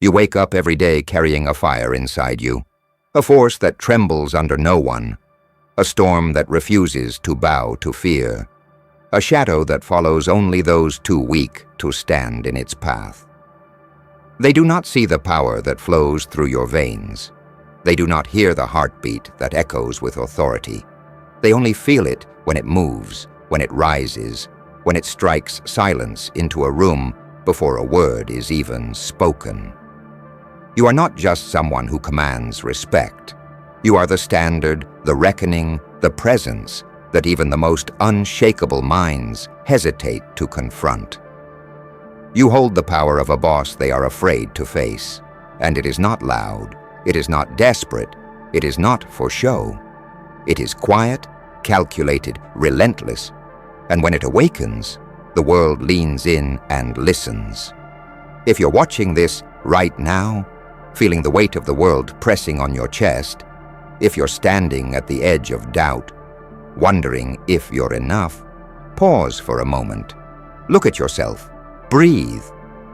You wake up every day carrying a fire inside you, a force that trembles under no one, a storm that refuses to bow to fear, a shadow that follows only those too weak to stand in its path. They do not see the power that flows through your veins. They do not hear the heartbeat that echoes with authority. They only feel it when it moves, when it rises, when it strikes silence into a room before a word is even spoken. You are not just someone who commands respect. You are the standard, the reckoning, the presence that even the most unshakable minds hesitate to confront. You hold the power of a boss they are afraid to face, and it is not loud, it is not desperate, it is not for show. It is quiet, calculated, relentless, and when it awakens, the world leans in and listens. If you're watching this right now, feeling the weight of the world pressing on your chest, if you're standing at the edge of doubt, wondering if you're enough, pause for a moment. Look at yourself. Breathe.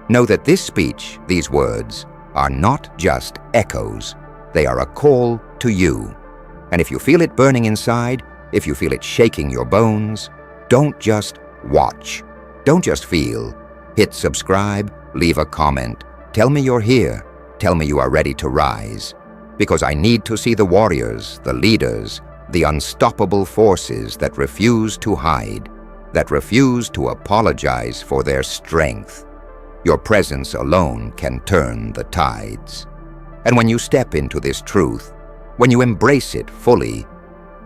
Know that this speech, these words, are not just echoes. They are a call to you. And if you feel it burning inside, if you feel it shaking your bones, don't just watch. Don't just feel. Hit subscribe, leave a comment. Tell me you're here. Tell me you are ready to rise. Because I need to see the warriors, the leaders, the unstoppable forces that refuse to hide, that refuse to apologize for their strength. Your presence alone can turn the tides. And when you step into this truth, when you embrace it fully,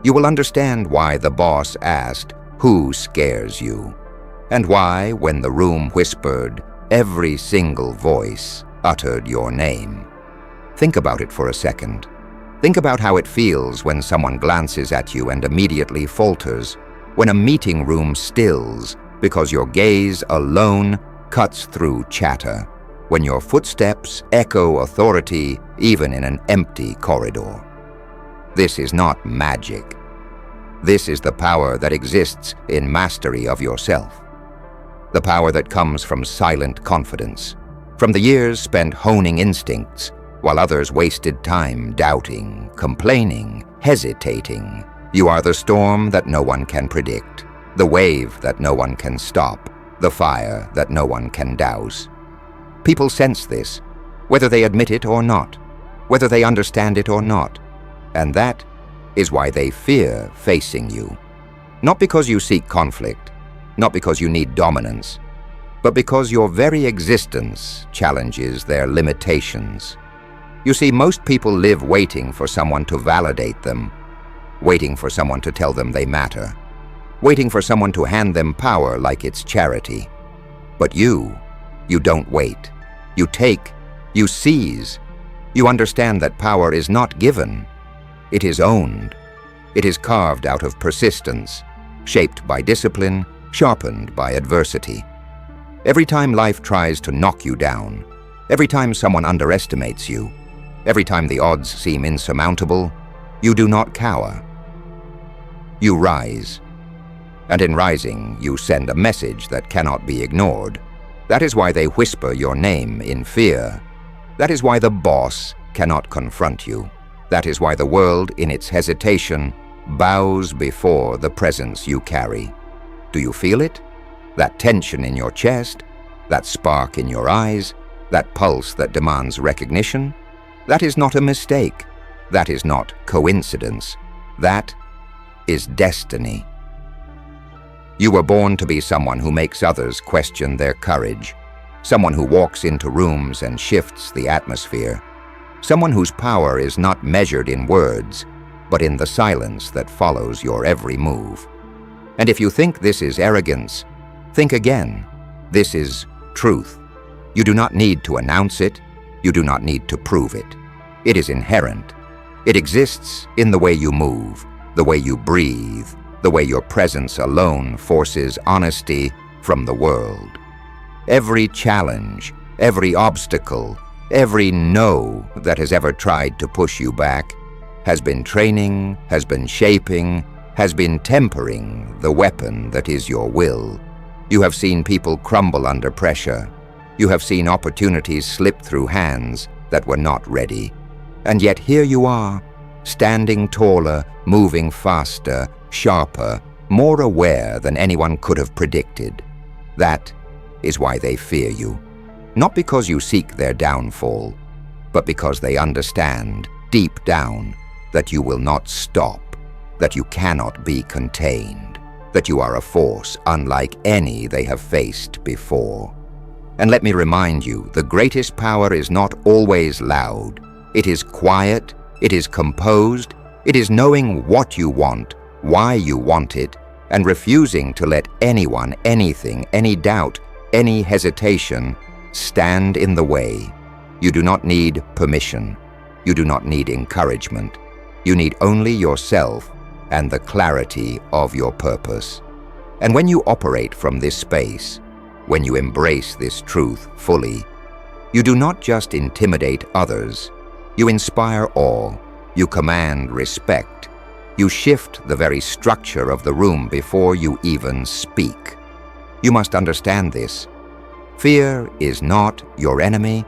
you will understand why the boss asked, "Who scares you?" And why, when the room whispered, every single voice uttered your name. Think about it for a second. Think about how it feels when someone glances at you and immediately falters, when a meeting room stills because your gaze alone cuts through chatter, when your footsteps echo authority even in an empty corridor. This is not magic. This is the power that exists in mastery of yourself. The power that comes from silent confidence, from the years spent honing instincts, while others wasted time doubting, complaining, hesitating. You are the storm that no one can predict, the wave that no one can stop, the fire that no one can douse. People sense this, whether they admit it or not, whether they understand it or not, and that is why they fear facing you. Not because you seek conflict, not because you need dominance, but because your very existence challenges their limitations. You see, most people live waiting for someone to validate them, waiting for someone to tell them they matter, waiting for someone to hand them power like it's charity. But you don't wait. You take, you seize. You understand that power is not given. It is owned. It is carved out of persistence, shaped by discipline, sharpened by adversity. Every time life tries to knock you down, every time someone underestimates you, every time the odds seem insurmountable, you do not cower. You rise. And in rising, you send a message that cannot be ignored. That is why they whisper your name in fear. That is why the boss cannot confront you. That is why the world, in its hesitation, bows before the presence you carry. Do you feel it? That tension in your chest? That spark in your eyes? That pulse that demands recognition? That is not a mistake. That is not coincidence. That is destiny. You were born to be someone who makes others question their courage, someone who walks into rooms and shifts the atmosphere, someone whose power is not measured in words, but in the silence that follows your every move. And if you think this is arrogance, think again. This is truth. You do not need to announce it. You do not need to prove it. It is inherent. It exists in the way you move, the way you breathe, the way your presence alone forces honesty from the world. Every challenge, every obstacle, every no that has ever tried to push you back has been training, has been shaping, has been tempering the weapon that is your will. You have seen people crumble under pressure. You have seen opportunities slip through hands that were not ready. And yet here you are, standing taller, moving faster, sharper, more aware than anyone could have predicted. That is why they fear you. Not because you seek their downfall, but because they understand, deep down, that you will not stop, that you cannot be contained, that you are a force unlike any they have faced before. And let me remind you, the greatest power is not always loud. It is quiet, it is composed, it is knowing what you want, why you want it, and refusing to let anyone, anything, any doubt, any hesitation stand in the way. You do not need permission. You do not need encouragement. You need only yourself and the clarity of your purpose. And when you operate from this space, when you embrace this truth fully, you do not just intimidate others. You inspire awe. You command respect. You shift the very structure of the room before you even speak. You must understand this. Fear is not your enemy.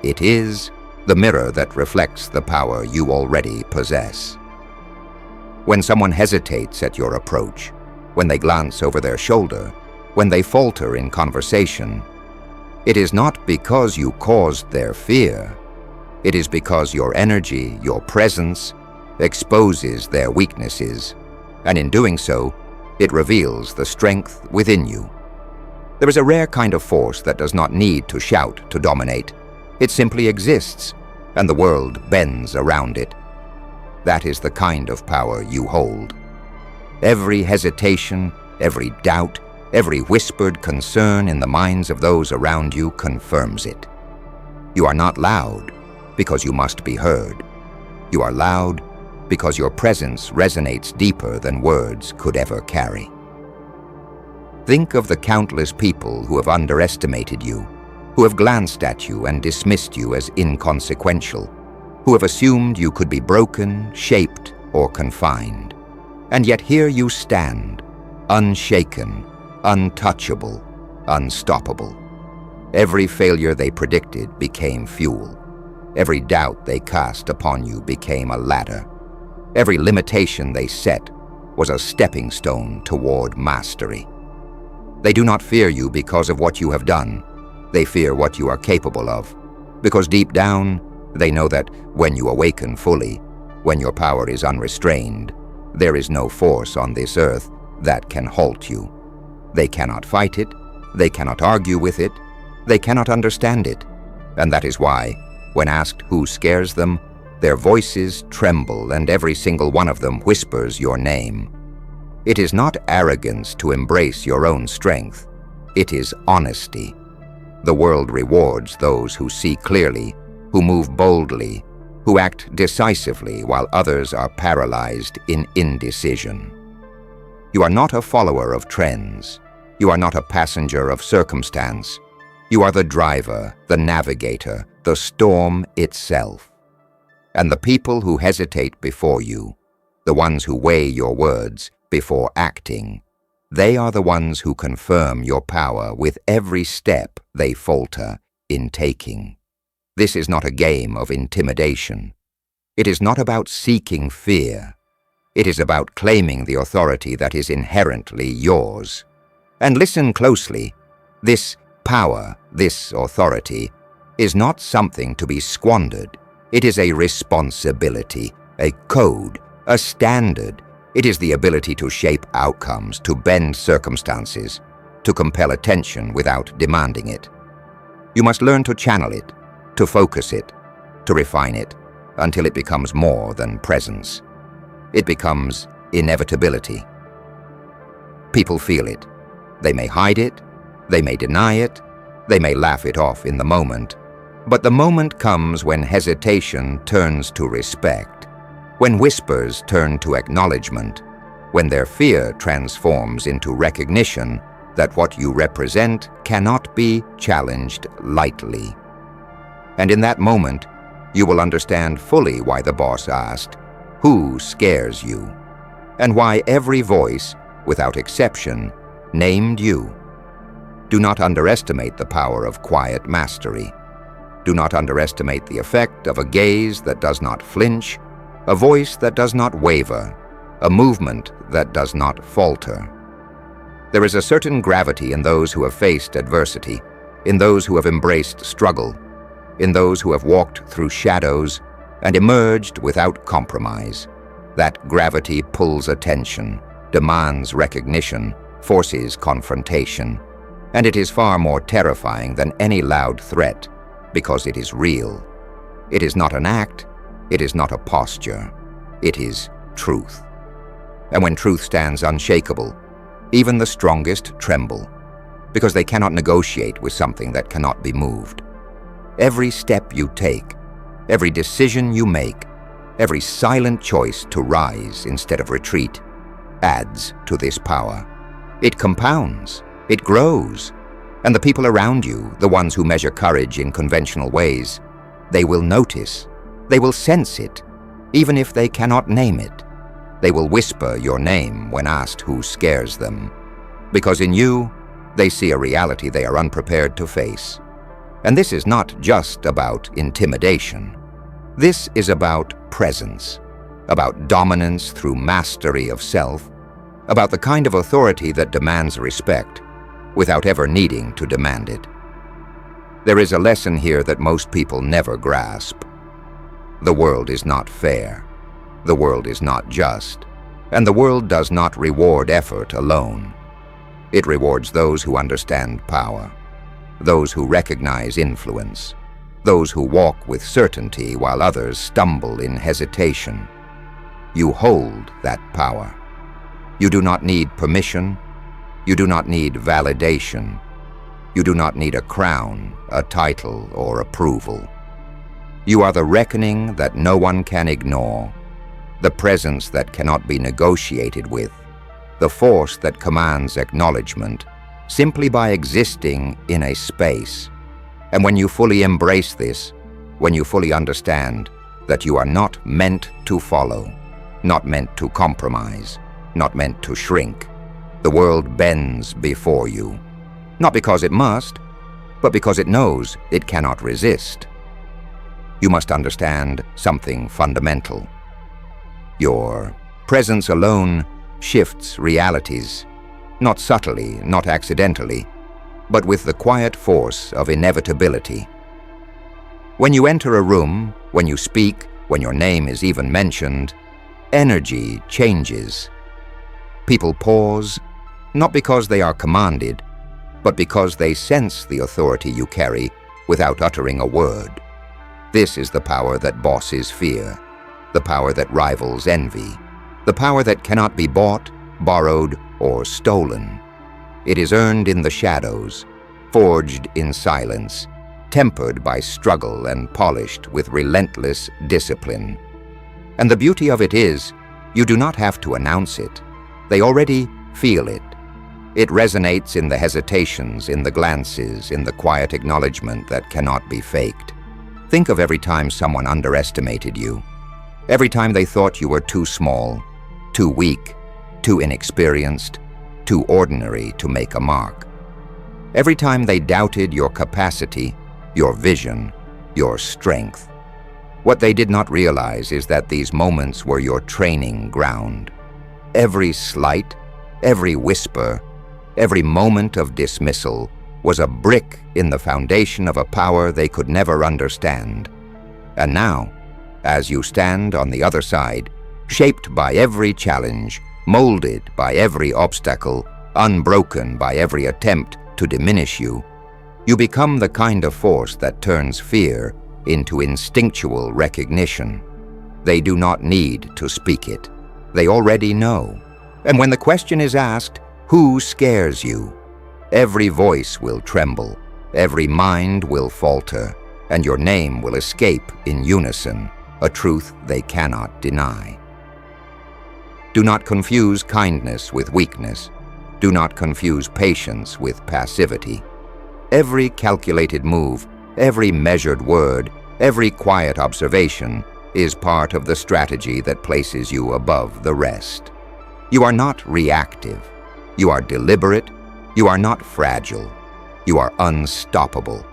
It is the mirror that reflects the power you already possess. When someone hesitates at your approach, when they glance over their shoulder, when they falter in conversation, it is not because you caused their fear. It is because your energy, your presence, exposes their weaknesses, and in doing so, it reveals the strength within you. There is a rare kind of force that does not need to shout to dominate. It simply exists, and the world bends around it. That is the kind of power you hold. Every hesitation, every doubt, every whispered concern in the minds of those around you confirms it. You are not loud because you must be heard. You are loud because your presence resonates deeper than words could ever carry. Think of the countless people who have underestimated you, who have glanced at you and dismissed you as inconsequential, who have assumed you could be broken, shaped, or confined. And yet here you stand, unshaken, untouchable, unstoppable. Every failure they predicted became fuel. Every doubt they cast upon you became a ladder. Every limitation they set was a stepping stone toward mastery. They do not fear you because of what you have done. They fear what you are capable of, because deep down, they know that when you awaken fully, when your power is unrestrained, there is no force on this earth that can halt you. They cannot fight it, they cannot argue with it, they cannot understand it. And that is why, when asked who scares them, their voices tremble and every single one of them whispers your name. It is not arrogance to embrace your own strength. It is honesty. The world rewards those who see clearly, who move boldly, who act decisively while others are paralyzed in indecision. You are not a follower of trends. You are not a passenger of circumstance. You are the driver, the navigator, the storm itself. And the people who hesitate before you, the ones who weigh your words before acting, they are the ones who confirm your power with every step they falter in taking. This is not a game of intimidation. It is not about seeking fear. It is about claiming the authority that is inherently yours. And listen closely. This power, this authority, is not something to be squandered. It is a responsibility, a code, a standard. It is the ability to shape outcomes, to bend circumstances, to compel attention without demanding it. You must learn to channel it, to focus it, to refine it, until it becomes more than presence. It becomes inevitability. People feel it. They may hide it, they may deny it, they may laugh it off in the moment, but the moment comes when hesitation turns to respect, when whispers turn to acknowledgement, when their fear transforms into recognition that what you represent cannot be challenged lightly. And in that moment, you will understand fully why the boss asked, "Who scares you?" and why every voice, without exception, named you. Do not underestimate the power of quiet mastery. Do not underestimate the effect of a gaze that does not flinch, a voice that does not waver, a movement that does not falter. There is a certain gravity in those who have faced adversity, in those who have embraced struggle, in those who have walked through shadows and emerged without compromise. That gravity pulls attention, demands recognition, forces confrontation, and it is far more terrifying than any loud threat because it is real. It is not an act, it is not a posture, it is truth. And when truth stands unshakable, even the strongest tremble, because they cannot negotiate with something that cannot be moved. Every step you take, every decision you make, every silent choice to rise instead of retreat adds to this power. It compounds, it grows, and the people around you, the ones who measure courage in conventional ways, they will notice, they will sense it, even if they cannot name it. They will whisper your name when asked who scares them, because in you, they see a reality they are unprepared to face. And this is not just about intimidation. This is about presence, about dominance through mastery of self, about the kind of authority that demands respect without ever needing to demand it. There is a lesson here that most people never grasp. The world is not fair. The world is not just. And the world does not reward effort alone. It rewards those who understand power, those who recognize influence, those who walk with certainty while others stumble in hesitation. You hold that power. You do not need permission. You do not need validation. You do not need a crown, a title, or approval. You are the reckoning that no one can ignore, the presence that cannot be negotiated with, the force that commands acknowledgement simply by existing in a space. And when you fully embrace this, when you fully understand that you are not meant to follow, not meant to compromise, not meant to shrink, the world bends before you. Not because it must, but because it knows it cannot resist. You must understand something fundamental. Your presence alone shifts realities, not subtly, not accidentally, but with the quiet force of inevitability. When you enter a room, when you speak, when your name is even mentioned, energy changes. People pause, not because they are commanded, but because they sense the authority you carry without uttering a word. This is the power that bosses fear, the power that rivals envy, the power that cannot be bought, borrowed, or stolen. It is earned in the shadows, forged in silence, tempered by struggle and polished with relentless discipline. And the beauty of it is, you do not have to announce it. They already feel it. It resonates in the hesitations, in the glances, in the quiet acknowledgement that cannot be faked. Think of every time someone underestimated you, every time they thought you were too small, too weak, too inexperienced, too ordinary to make a mark. Every time they doubted your capacity, your vision, your strength. What they did not realize is that these moments were your training ground. Every slight, every whisper, every moment of dismissal was a brick in the foundation of a power they could never understand. And now, as you stand on the other side, shaped by every challenge, molded by every obstacle, unbroken by every attempt to diminish you, you become the kind of force that turns fear into instinctual recognition. They do not need to speak it. They already know. And when the question is asked, who scares you? Every voice will tremble, every mind will falter, and your name will escape in unison, a truth they cannot deny. Do not confuse kindness with weakness. Do not confuse patience with passivity. Every calculated move, every measured word, every quiet observation is part of the strategy that places you above the rest. You are not reactive. You are deliberate. You are not fragile. You are unstoppable.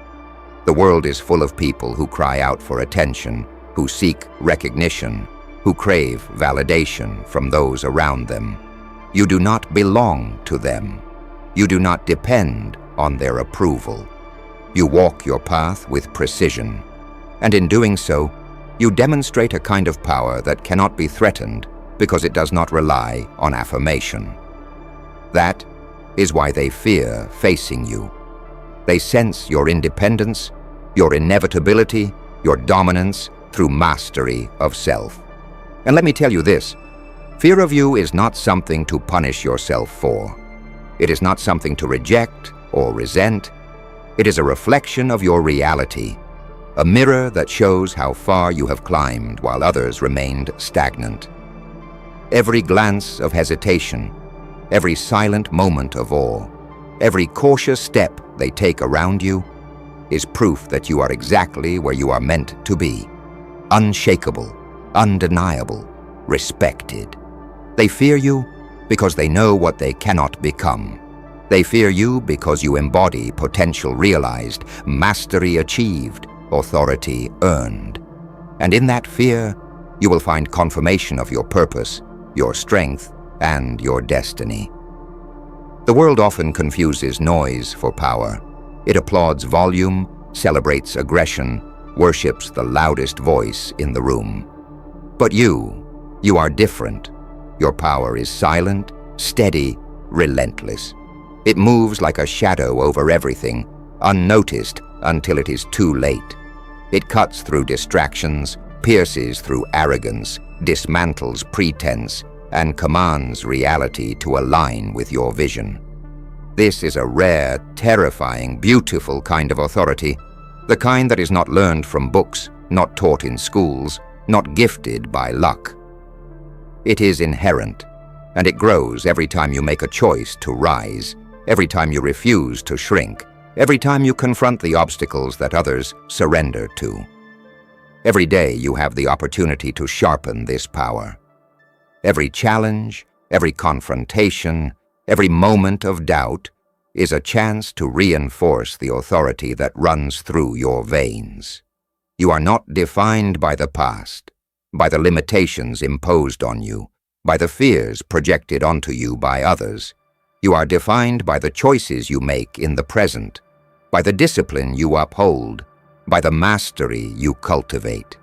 The world is full of people who cry out for attention, who seek recognition, who crave validation from those around them. You do not belong to them. You do not depend on their approval. You walk your path with precision, and in doing so, you demonstrate a kind of power that cannot be threatened because it does not rely on affirmation. That is why they fear facing you. They sense your independence, your inevitability, your dominance through mastery of self. And let me tell you this, fear of you is not something to punish yourself for. It is not something to reject or resent. It is a reflection of your reality, a mirror that shows how far you have climbed while others remained stagnant. Every glance of hesitation, every silent moment of awe, every cautious step they take around you is proof that you are exactly where you are meant to be. Unshakable, undeniable, respected. They fear you because they know what they cannot become. They fear you because you embody potential realized, mastery achieved, authority earned. And in that fear, you will find confirmation of your purpose, your strength, and your destiny. The world often confuses noise for power. It applauds volume, celebrates aggression, worships the loudest voice in the room. But you are different. Your power is silent, steady, relentless. It moves like a shadow over everything, unnoticed until it is too late. It cuts through distractions, pierces through arrogance, dismantles pretense, and commands reality to align with your vision. This is a rare, terrifying, beautiful kind of authority, the kind that is not learned from books, not taught in schools, not gifted by luck. It is inherent, and it grows every time you make a choice to rise, every time you refuse to shrink, every time you confront the obstacles that others surrender to. Every day you have the opportunity to sharpen this power. Every challenge, every confrontation, every moment of doubt is a chance to reinforce the authority that runs through your veins. You are not defined by the past, by the limitations imposed on you, by the fears projected onto you by others. You are defined by the choices you make in the present, by the discipline you uphold, by the mastery you cultivate.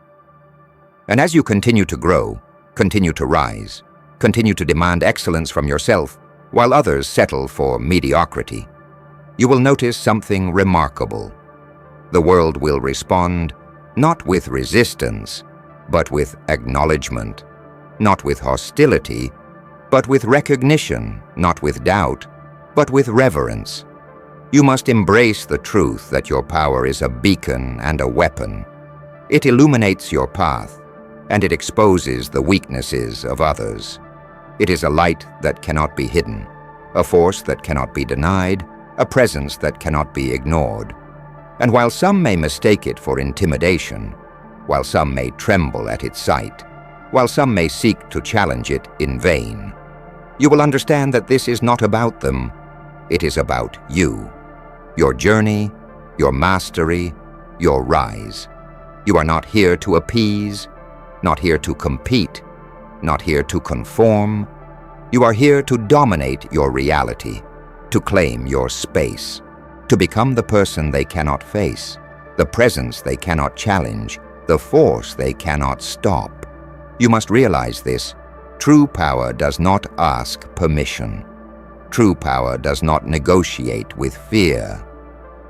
And as you continue to grow, continue to rise, continue to demand excellence from yourself, while others settle for mediocrity, you will notice something remarkable. The world will respond not with resistance, but with acknowledgement, not with hostility, but with recognition, not with doubt, but with reverence. You must embrace the truth that your power is a beacon and a weapon. It illuminates your path, and it exposes the weaknesses of others. It is a light that cannot be hidden, a force that cannot be denied, a presence that cannot be ignored. And while some may mistake it for intimidation, while some may tremble at its sight, while some may seek to challenge it in vain, you will understand that this is not about them. It is about you, your journey, your mastery, your rise. You are not here to appease, not here to compete, not here to conform. You are here to dominate your reality, to claim your space, to become the person they cannot face, the presence they cannot challenge, the force they cannot stop. You must realize this. True power does not ask permission. True power does not negotiate with fear.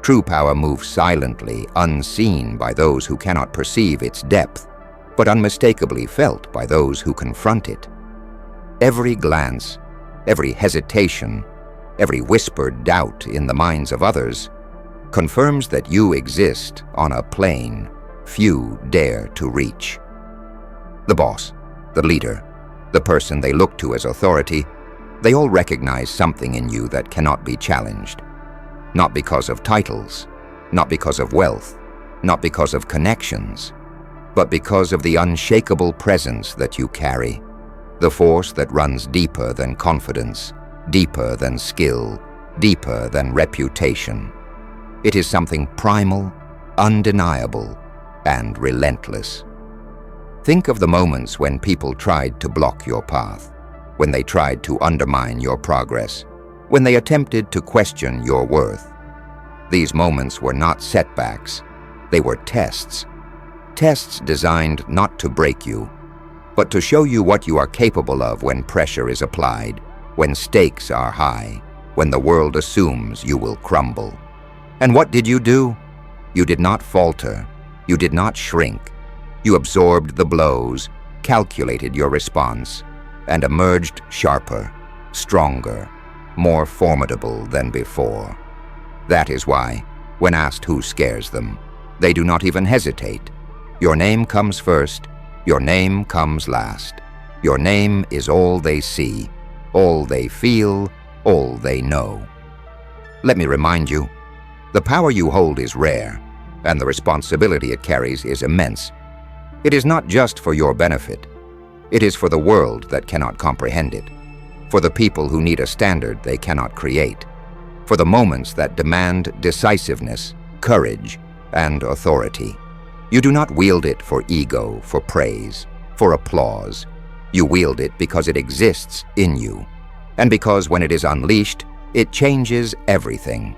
True power moves silently, unseen by those who cannot perceive its depth, but unmistakably felt by those who confront it. Every glance, every hesitation, every whispered doubt in the minds of others confirms that you exist on a plane few dare to reach. The boss, the leader, the person they look to as authority, they all recognize something in you that cannot be challenged. Not because of titles, not because of wealth, not because of connections, but because of the unshakable presence that you carry, the force that runs deeper than confidence, deeper than skill, deeper than reputation. It is something primal, undeniable, and relentless. Think of the moments when people tried to block your path, when they tried to undermine your progress, when they attempted to question your worth. These moments were not setbacks, they were tests. Tests designed not to break you, but to show you what you are capable of when pressure is applied, when stakes are high, when the world assumes you will crumble. And what did you do? You did not falter. You did not shrink. You absorbed the blows, calculated your response, and emerged sharper, stronger, more formidable than before. That is why, when asked who scares them, they do not even hesitate. Your name comes first, your name comes last. Your name is all they see, all they feel, all they know. Let me remind you, the power you hold is rare, and the responsibility it carries is immense. It is not just for your benefit. It is for the world that cannot comprehend it, for the people who need a standard they cannot create, for the moments that demand decisiveness, courage, and authority. You do not wield it for ego, for praise, for applause. You wield it because it exists in you, and because when it is unleashed, it changes everything.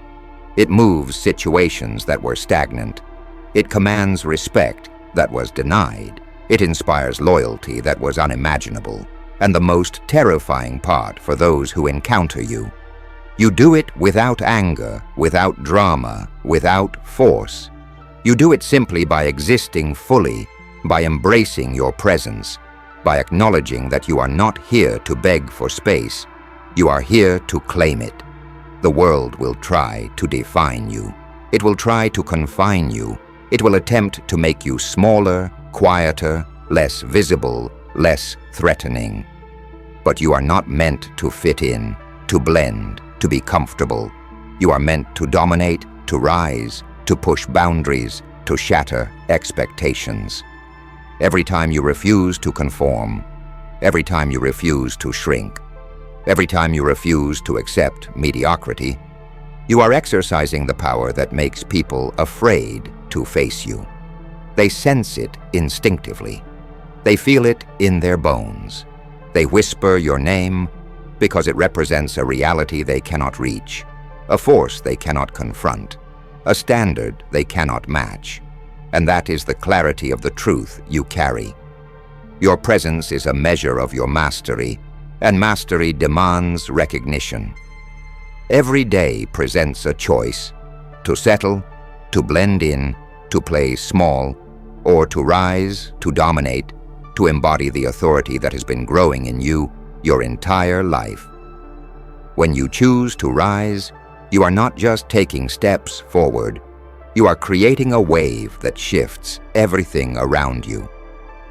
It moves situations that were stagnant. It commands respect that was denied. It inspires loyalty that was unimaginable. And the most terrifying part for those who encounter you, you do it without anger, without drama, without force. You do it simply by existing fully, by embracing your presence, by acknowledging that you are not here to beg for space. You are here to claim it. The world will try to define you. It will try to confine you. It will attempt to make you smaller, quieter, less visible, less threatening. But you are not meant to fit in, to blend, to be comfortable. You are meant to dominate, to rise, to push boundaries, to shatter expectations. Every time you refuse to conform, every time you refuse to shrink, every time you refuse to accept mediocrity, you are exercising the power that makes people afraid to face you. They sense it instinctively. They feel it in their bones. They whisper your name because it represents a reality they cannot reach, a force they cannot confront, a standard they cannot match. And that is the clarity of the truth you carry. Your presence is a measure of your mastery, and mastery demands recognition. Every day presents a choice: to settle, to blend in, to play small, or to rise, to dominate, to embody the authority that has been growing in you your entire life. When you choose to rise, you are not just taking steps forward, you are creating a wave that shifts everything around you.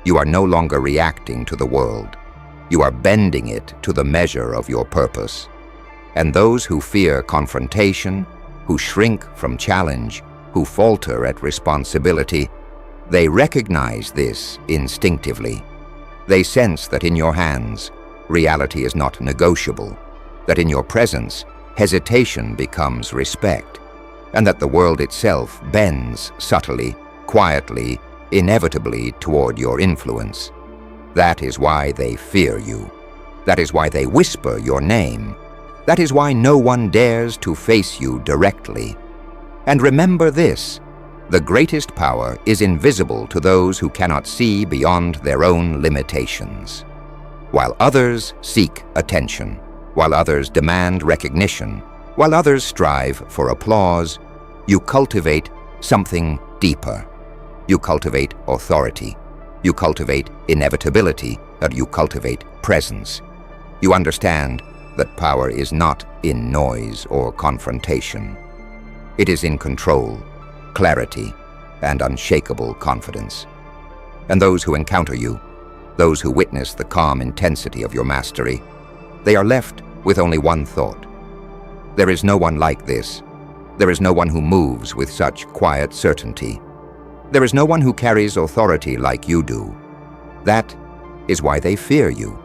You are no longer reacting to the world. You are bending it to the measure of your purpose. And those who fear confrontation, who shrink from challenge, who falter at responsibility, they recognize this instinctively. They sense that in your hands, reality is not negotiable, that in your presence, hesitation becomes respect, and that the world itself bends subtly, quietly, inevitably toward your influence. That is why they fear you. That is why they whisper your name. That is why no one dares to face you directly. And remember this: the greatest power is invisible to those who cannot see beyond their own limitations. While others seek attention, while others demand recognition, while others strive for applause, you cultivate something deeper. You cultivate authority. You cultivate inevitability, and you cultivate presence. You understand that power is not in noise or confrontation. It is in control, clarity, and unshakable confidence. And those who encounter you, those who witness the calm intensity of your mastery, they are left with only one thought: there is no one like this. There is no one who moves with such quiet certainty. There is no one who carries authority like you do. That is why they fear you.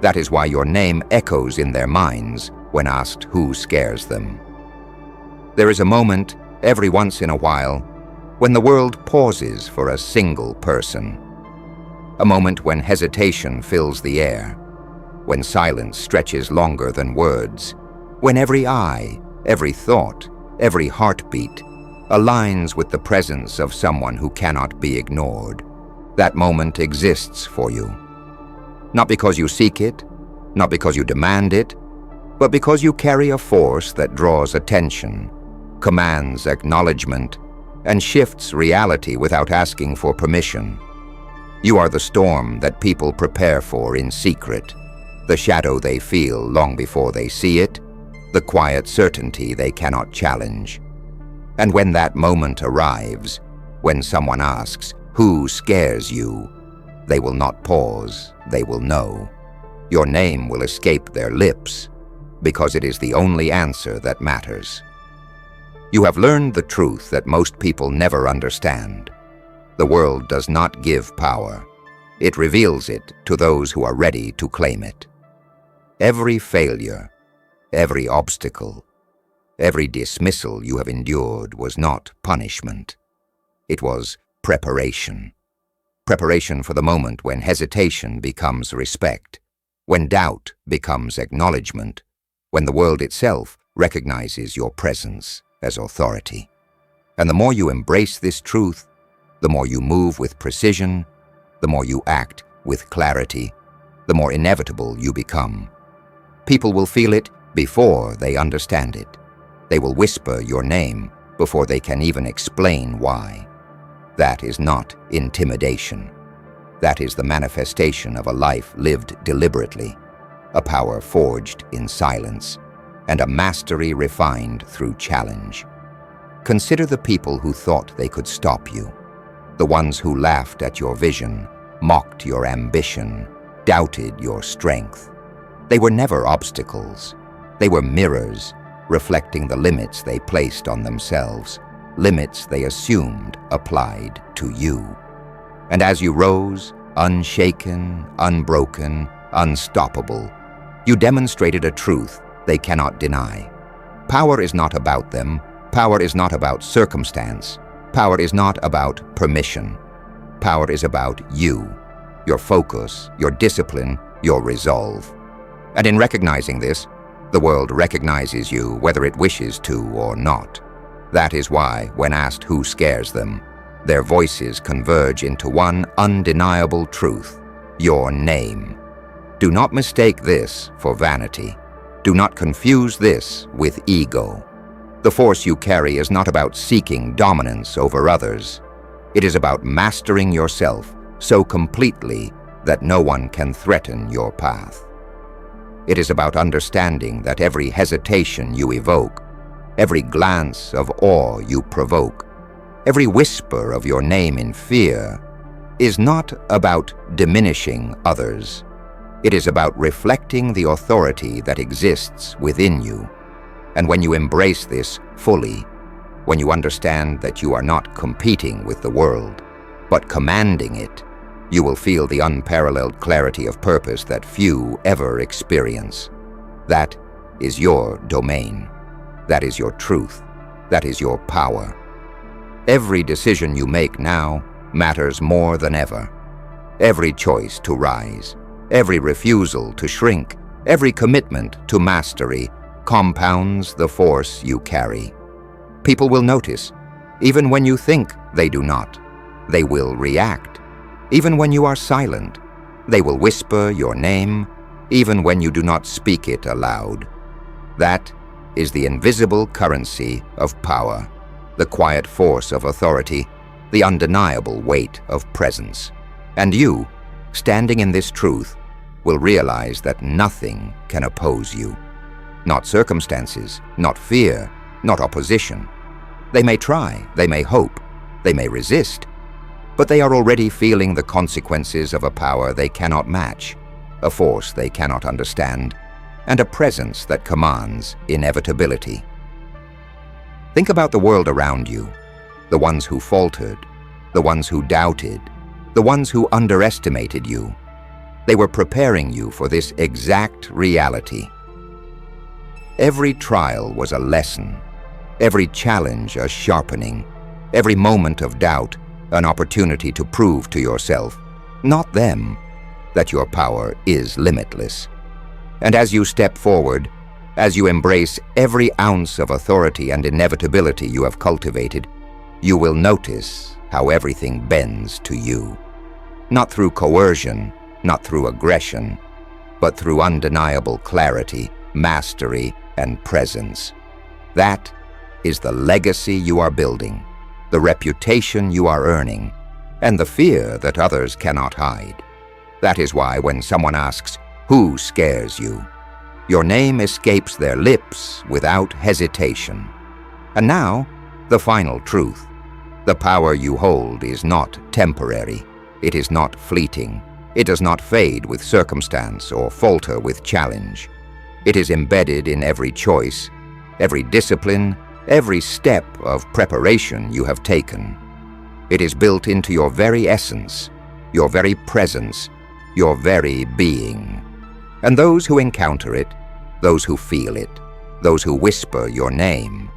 That is why your name echoes in their minds when asked who scares them. There is a moment every once in a while, when the world pauses for a single person. A moment when hesitation fills the air, when silence stretches longer than words, when every eye, every thought, every heartbeat aligns with the presence of someone who cannot be ignored. That moment exists for you. Not because you seek it, not because you demand it, but because you carry a force that draws attention, commands acknowledgement, and shifts reality without asking for permission. You are the storm that people prepare for in secret, the shadow they feel long before they see it, the quiet certainty they cannot challenge. And when that moment arrives, when someone asks, "Who scares you?" they will not pause, they will know. Your name will escape their lips, because it is the only answer that matters. You have learned the truth that most people never understand. The world does not give power. It reveals it to those who are ready to claim it. Every failure, every obstacle, every dismissal you have endured was not punishment. It was preparation. Preparation for the moment when hesitation becomes respect, when doubt becomes acknowledgement, when the world itself recognizes your presence as authority. And the more you embrace this truth, the more you move with precision, the more you act with clarity, the more inevitable you become. People will feel it before they understand it. They will whisper your name before they can even explain why. That is not intimidation. That is the manifestation of a life lived deliberately, a power forged in silence, and a mastery refined through challenge. Consider the people who thought they could stop you, the ones who laughed at your vision, mocked your ambition, doubted your strength. They were never obstacles. They were mirrors, reflecting the limits they placed on themselves, limits they assumed applied to you. And as you rose, unshaken, unbroken, unstoppable, you demonstrated a truth they cannot deny. Power is not about them. Power is not about circumstance. Power is not about permission. Power is about you, your focus, your discipline, your resolve. And in recognizing this, the world recognizes you whether it wishes to or not. That is why, when asked who scares them, their voices converge into one undeniable truth: your name. Do not mistake this for vanity. Do not confuse this with ego. The force you carry is not about seeking dominance over others. It is about mastering yourself so completely that no one can threaten your path. It is about understanding that every hesitation you evoke, every glance of awe you provoke, every whisper of your name in fear, is not about diminishing others. It is about reflecting the authority that exists within you. And when you embrace this fully, when you understand that you are not competing with the world, but commanding it, you will feel the unparalleled clarity of purpose that few ever experience. That is your domain. That is your truth. That is your power. Every decision you make now matters more than ever. Every choice to rise, every refusal to shrink, every commitment to mastery compounds the force you carry. People will notice, even when you think they do not. They will react, even when you are silent. They will whisper your name, even when you do not speak it aloud. That is the invisible currency of power, the quiet force of authority, the undeniable weight of presence. And you, standing in this truth, will realize that nothing can oppose you. Not circumstances, not fear, not opposition. They may try, they may hope, they may resist, but they are already feeling the consequences of a power they cannot match, a force they cannot understand, and a presence that commands inevitability. Think about the world around you, the ones who faltered, the ones who doubted, the ones who underestimated you. They were preparing you for this exact reality. Every trial was a lesson. every challenge a sharpening, every moment of doubt an opportunity to prove to yourself, not them, that your power is limitless. And as you step forward, as you embrace every ounce of authority and inevitability you have cultivated, you will notice how everything bends to you. Not through coercion, not through aggression, but through undeniable clarity, mastery, and presence. That is the legacy you are building, the reputation you are earning, and the fear that others cannot hide. That is why when someone asks, "Who scares you?" your name escapes their lips without hesitation. And now, the final truth. The power you hold is not temporary. It is not fleeting. It does not fade with circumstance or falter with challenge. It is embedded in every choice, every discipline, every step of preparation you have taken. It is built into your very essence, your very presence, your very being. And those who encounter it, those who feel it, those who whisper your name,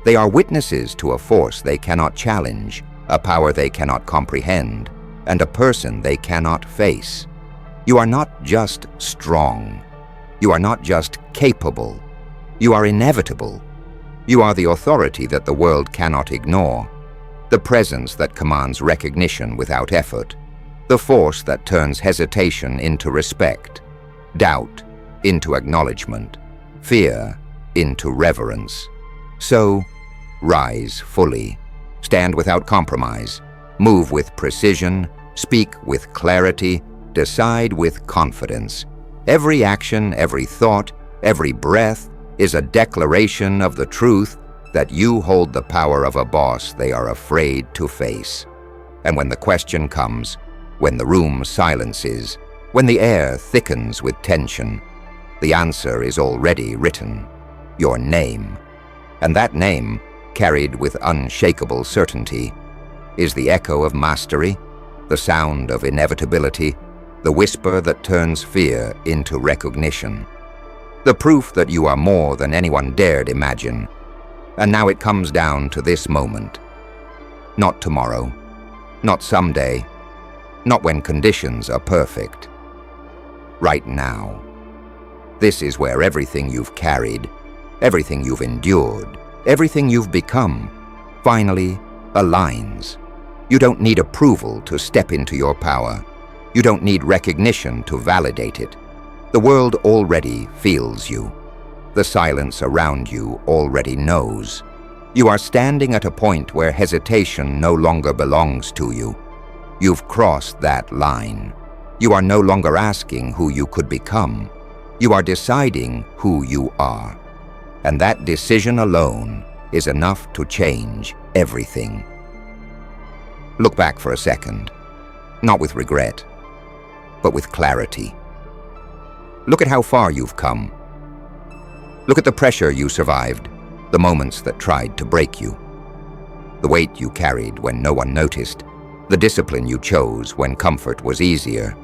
they are witnesses to a force they cannot challenge, a power they cannot comprehend, and a person they cannot face. You are not just strong. You are not just capable. You are inevitable. You are the authority that the world cannot ignore, the presence that commands recognition without effort, the force that turns hesitation into respect, doubt into acknowledgement, fear into reverence. So, rise fully, stand without compromise, move with precision, speak with clarity, decide with confidence. Every action, every thought, every breath is a declaration of the truth that you hold the power of a boss they are afraid to face. And when the question comes, when the room silences, when the air thickens with tension, the answer is already written, your name. And that name, carried with unshakable certainty, is the echo of mastery, the sound of inevitability, the whisper that turns fear into recognition. The proof that you are more than anyone dared imagine. And now it comes down to this moment. Not tomorrow, not someday, not when conditions are perfect. Right now. This is where everything you've carried, everything you've endured, everything you've become, finally aligns. You don't need approval to step into your power. You don't need recognition to validate it. The world already feels you. The silence around you already knows. You are standing at a point where hesitation no longer belongs to you. You've crossed that line. You are no longer asking who you could become. You are deciding who you are. And that decision alone is enough to change everything. Look back for a second, not with regret, but with clarity. Look at how far you've come. Look at the pressure you survived, the moments that tried to break you, the weight you carried when no one noticed, the discipline you chose when comfort was easier.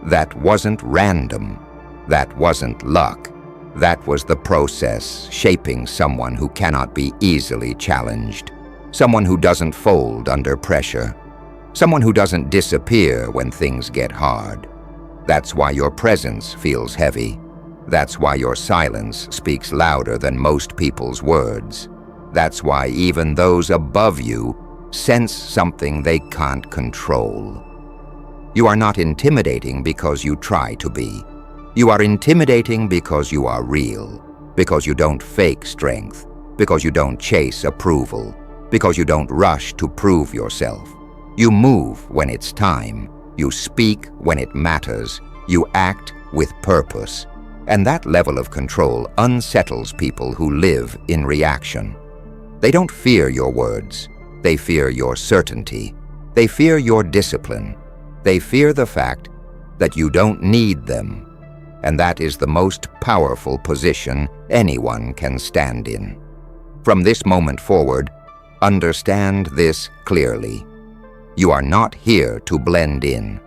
That wasn't random. That wasn't luck. That was the process shaping someone who cannot be easily challenged, someone who doesn't fold under pressure, someone who doesn't disappear when things get hard. That's why your presence feels heavy. That's why your silence speaks louder than most people's words. That's why even those above you sense something they can't control. You are not intimidating because you try to be. You are intimidating because you are real, because you don't fake strength, because you don't chase approval, because you don't rush to prove yourself. You move when it's time. You speak when it matters. You act with purpose. And that level of control unsettles people who live in reaction. They don't fear your words. They fear your certainty. They fear your discipline. They fear the fact that you don't need them. And that is the most powerful position anyone can stand in. From this moment forward, understand this clearly. You are not here to blend in.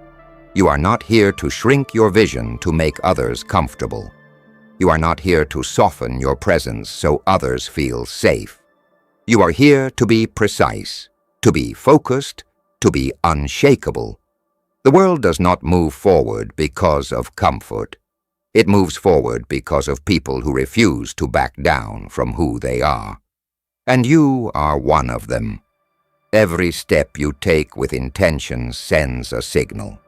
You are not here to shrink your vision to make others comfortable. You are not here to soften your presence so others feel safe. You are here to be precise, to be focused, to be unshakable. The world does not move forward because of comfort. It moves forward because of people who refuse to back down from who they are. And you are one of them. Every step you take with intention sends a signal.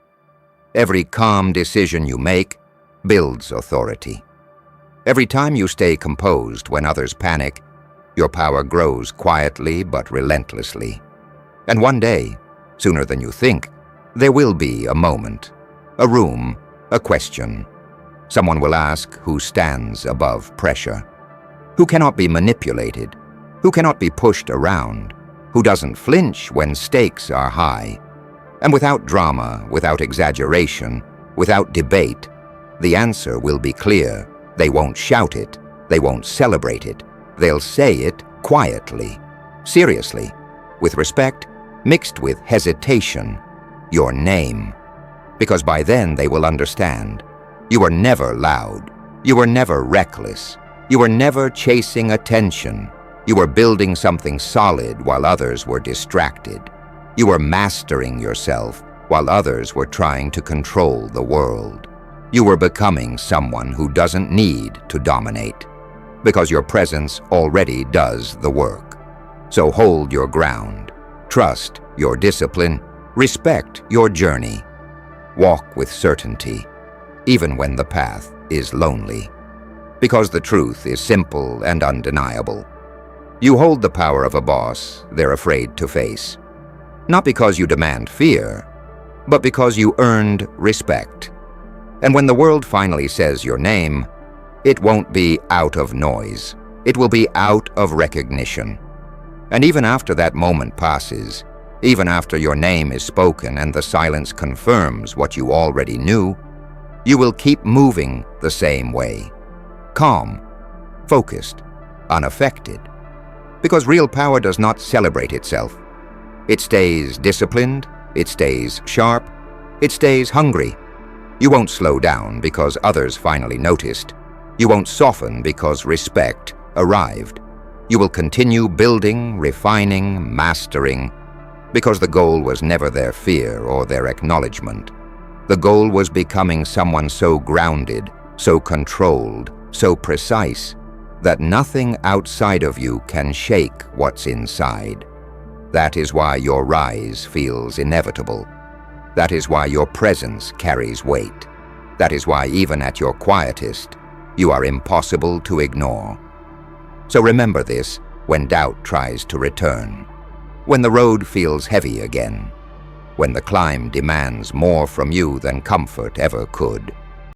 Every calm decision you make builds authority. Every time you stay composed when others panic, your power grows quietly but relentlessly. And one day, sooner than you think, there will be a moment, a room, a question. Someone will ask who stands above pressure, who cannot be manipulated, who cannot be pushed around, who doesn't flinch when stakes are high. And without drama, without exaggeration, without debate, the answer will be clear. They won't shout it, they won't celebrate it. They'll say it quietly, seriously, with respect, mixed with hesitation, your name. Because by then they will understand. You were never loud. You were never reckless. You were never chasing attention. You were building something solid while others were distracted. You were mastering yourself while others were trying to control the world. You were becoming someone who doesn't need to dominate, because your presence already does the work. So hold your ground, trust your discipline, respect your journey. Walk with certainty, even when the path is lonely. Because the truth is simple and undeniable. You hold the power of a boss they're afraid to face. Not because you demand fear, but because you earned respect. And when the world finally says your name, it won't be out of noise. It will be out of recognition. And even after that moment passes, even after your name is spoken and the silence confirms what you already knew, you will keep moving the same way. Calm, focused, unaffected. Because real power does not celebrate itself. It stays disciplined, it stays sharp, it stays hungry. You won't slow down because others finally noticed. You won't soften because respect arrived. You will continue building, refining, mastering, because the goal was never their fear or their acknowledgement. The goal was becoming someone so grounded, so controlled, so precise, that nothing outside of you can shake what's inside. That is why your rise feels inevitable. That is why your presence carries weight. That is why even at your quietest, you are impossible to ignore. So remember this when doubt tries to return, when the road feels heavy again, when the climb demands more from you than comfort ever could.